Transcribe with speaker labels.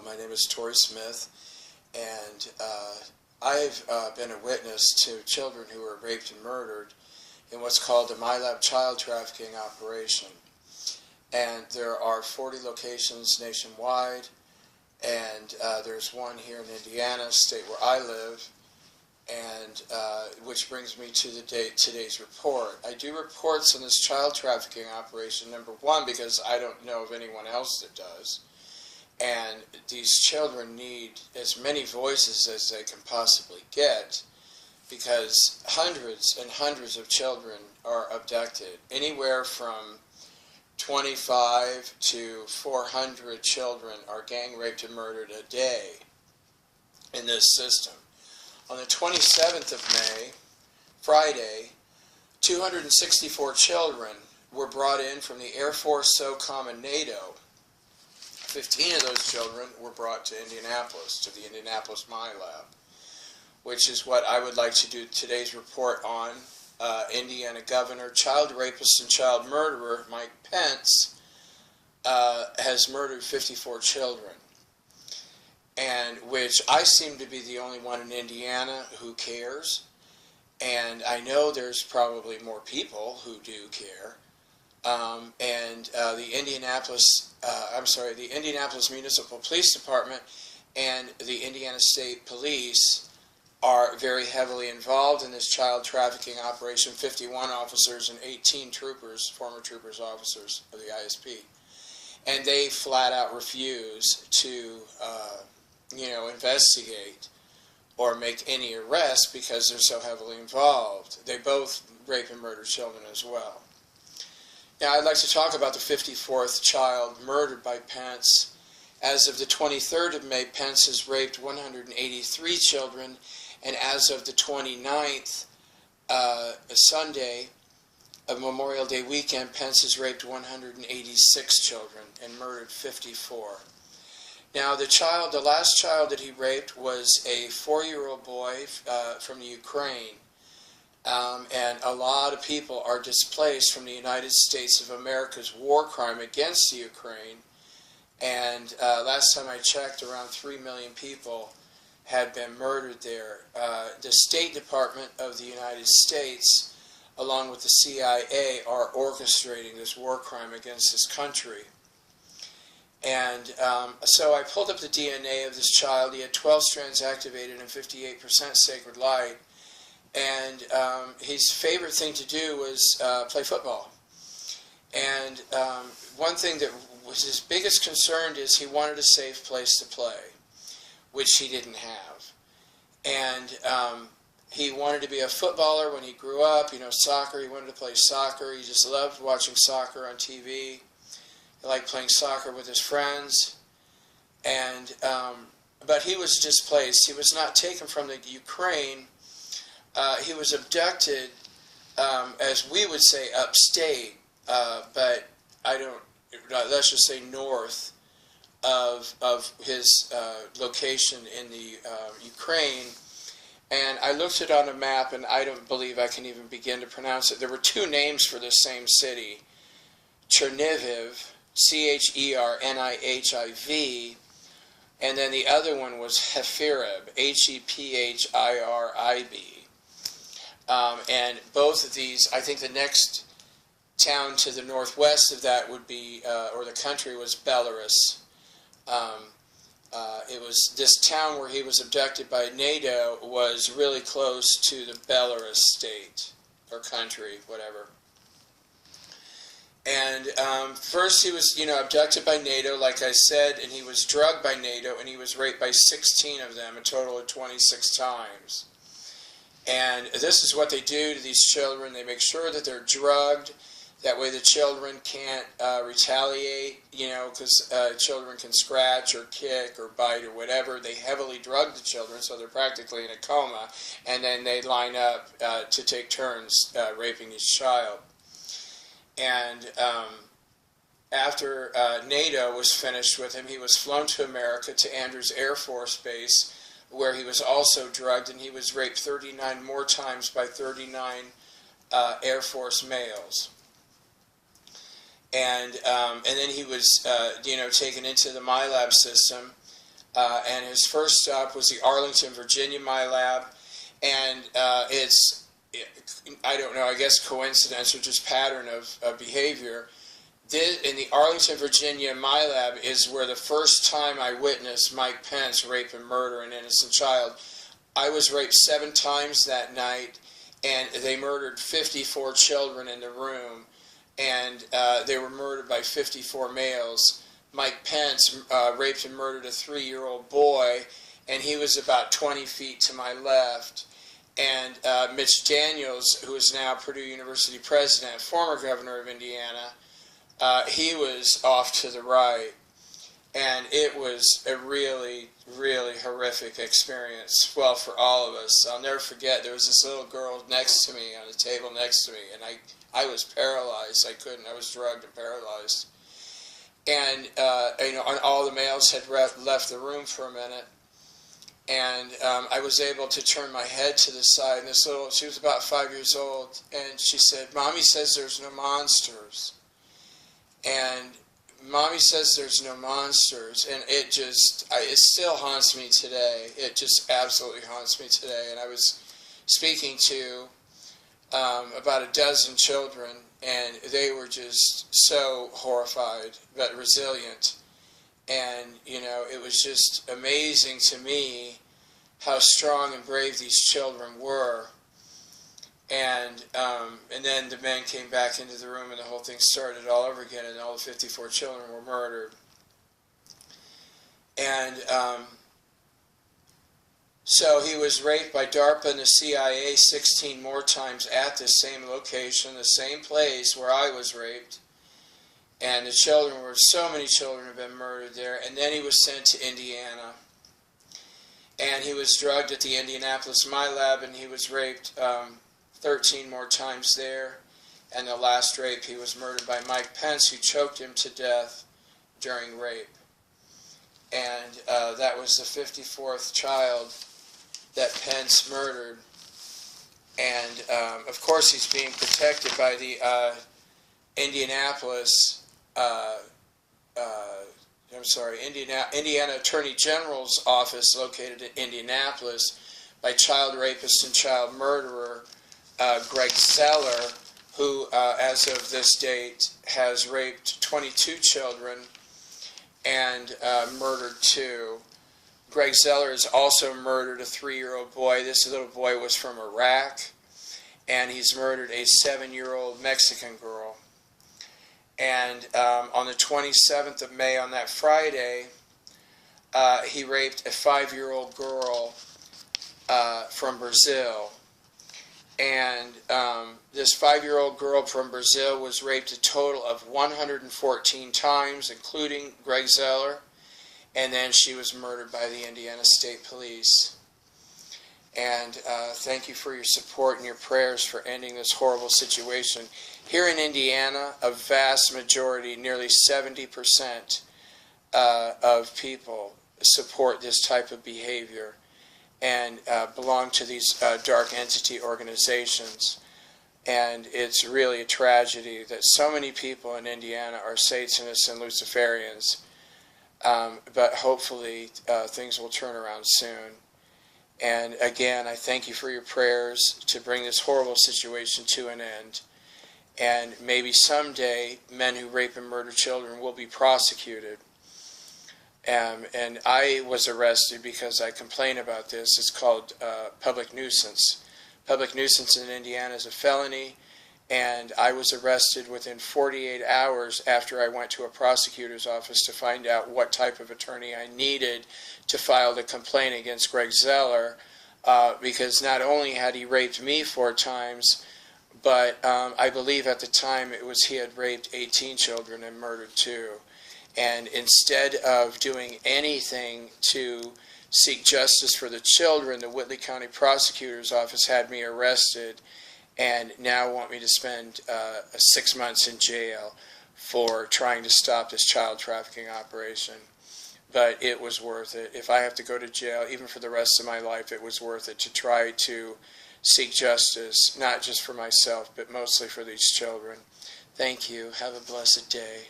Speaker 1: My name is Tori Smith, and I've been a witness to children who were raped and murdered in what's called the MILAB child trafficking operation. And there are 40 locations nationwide, and there's one here in Indiana, state where I live, and which brings me to today's report. I do reports on this child trafficking operation, number one, because I don't know of anyone else that does. And these children need as many voices as they can possibly get, because hundreds and hundreds of children are abducted. Anywhere from 25 to 400 children are gang raped and murdered a day in this system. On the 27th of May, Friday, 264 children were brought in from the Air Force, SOCOM, and NATO. 15 of those children were brought to Indianapolis, to the Indianapolis MILAB, which is what I would like to do today's report on. Indiana Governor, child rapist, and child murderer Mike Pence has murdered 54 children, and which I seem to be the only one in Indiana who cares, and I know there's probably more people who do care. The Indianapolis Municipal Police Department and the Indiana State Police are very heavily involved in this child trafficking operation. 51 officers and 18 troopers, former troopers, officers of the ISP, and they flat out refuse to, investigate or make any arrests because they're so heavily involved. They both rape and murder children as well. Now, I'd like to talk about the 54th child murdered by Pence. As of the 23rd of May, Pence has raped 183 children, and as of the 29th, Sunday, of Memorial Day weekend, Pence has raped 186 children and murdered 54. Now, the last child that he raped was a 4-year-old boy from the Ukraine. And a lot of people are displaced from the United States of America's war crime against the Ukraine. And last time I checked, around 3 million people had been murdered there. The State Department of the United States, along with the CIA, are orchestrating this war crime against this country. And so I pulled up the DNA of this child. He had 12 strands activated and 58% sacred light. And his favorite thing to do was play football. And one thing that was his biggest concern is he wanted a safe place to play, which he didn't have. And he wanted to be a footballer when he grew up, soccer. He wanted to play soccer. He just loved watching soccer on TV. He liked playing soccer with his friends. And but he was displaced. He was not taken from the Ukraine. He was abducted, as we would say, upstate, but let's just say north of his location in the Ukraine. And I looked it on a map, and I don't believe I can even begin to pronounce it. There were two names for this same city: Chernihiv, Chernihiv, and then the other one was Hephirib, Hephirib. And both of these, I think the next town to the northwest of that would be, or the country, was Belarus. It was this town where he was abducted by NATO was really close to the Belarus state, or country, whatever. And first he was, abducted by NATO, like I said, and he was drugged by NATO, and he was raped by 16 of them, a total of 26 times. And this is what they do to these children. They make sure that they're drugged. That way the children can't retaliate, because children can scratch or kick or bite or whatever. They heavily drug the children, so they're practically in a coma. And then they line up to take turns raping each child. And after NATO was finished with him, he was flown to America, to Andrews Air Force Base, where he was also drugged, and he was raped 39 more times by 39 Air Force males. And then he was, taken into the MILAB system, and his first stop was the Arlington, Virginia MILAB, and I don't know, I guess coincidence or just pattern of behavior. In the Arlington, Virginia MILAB is where the first time I witnessed Mike Pence rape and murder an innocent child. I was raped 7 times that night, and they murdered 54 children in the room, and they were murdered by 54 males. Mike Pence raped and murdered a 3-year-old boy, and he was about 20 feet to my left. And Mitch Daniels, who is now Purdue University president, former governor of Indiana, he was off to the right. And it was a really, really horrific experience, well, for all of us. I'll never forget, there was this little girl next to me, on the table next to me, and I was paralyzed. I was drugged and paralyzed. And, and all the males had left the room for a minute. And I was able to turn my head to the side, and she was about 5 years old, and she said, "Mommy says there's no monsters." And Mommy says there's no monsters, and it still haunts me today. It just absolutely haunts me today. And I was speaking to about a dozen children, and they were just so horrified but resilient. And, it was just amazing to me how strong and brave these children were. And then the men came back into the room, and the whole thing started all over again, and all the 54 children were murdered. And so he was raped by DARPA and the CIA 16 more times at the same location, the same place where I was raped. And so many children have been murdered there. And then he was sent to Indiana. And he was drugged at the Indianapolis MILAB, and he was raped 13 more times there. And the last rape, he was murdered by Mike Pence, who choked him to death during rape. And that was the 54th child that Pence murdered. And, of course, he's being protected by the Indiana Attorney General's office, located in Indianapolis, by child rapist and child murderer Greg Zoeller, who, as of this date, has raped 22 children and murdered 2. Greg Zoeller has also murdered a 3-year-old boy. This little boy was from Iraq, and he's murdered a 7-year-old Mexican girl. And on the 27th of May, on that Friday, he raped a 5-year-old girl from Brazil. And this 5-year-old girl from Brazil was raped a total of 114 times, including Greg Zoeller. And then she was murdered by the Indiana State Police. And thank you for your support and your prayers for ending this horrible situation. Here in Indiana, a vast majority, nearly 70% of people support this type of behavior and belong to these dark entity organizations. And it's really a tragedy that so many people in Indiana are Satanists and Luciferians. But hopefully things will turn around soon. And again, I thank you for your prayers to bring this horrible situation to an end. And maybe someday men who rape and murder children will be prosecuted. And I was arrested because I complained about this. It's called public nuisance. Public nuisance in Indiana is a felony. And I was arrested within 48 hours after I went to a prosecutor's office to find out what type of attorney I needed to file the complaint against Greg Zoeller, because not only had he raped me 4 times, but I believe at the time he had raped 18 children and murdered 2. And instead of doing anything to seek justice for the children, the Whitley County Prosecutor's Office had me arrested and now want me to spend 6 months in jail for trying to stop this child trafficking operation. But it was worth it. If I have to go to jail, even for the rest of my life, it was worth it to try to seek justice, not just for myself, but mostly for these children. Thank you. Have a blessed day.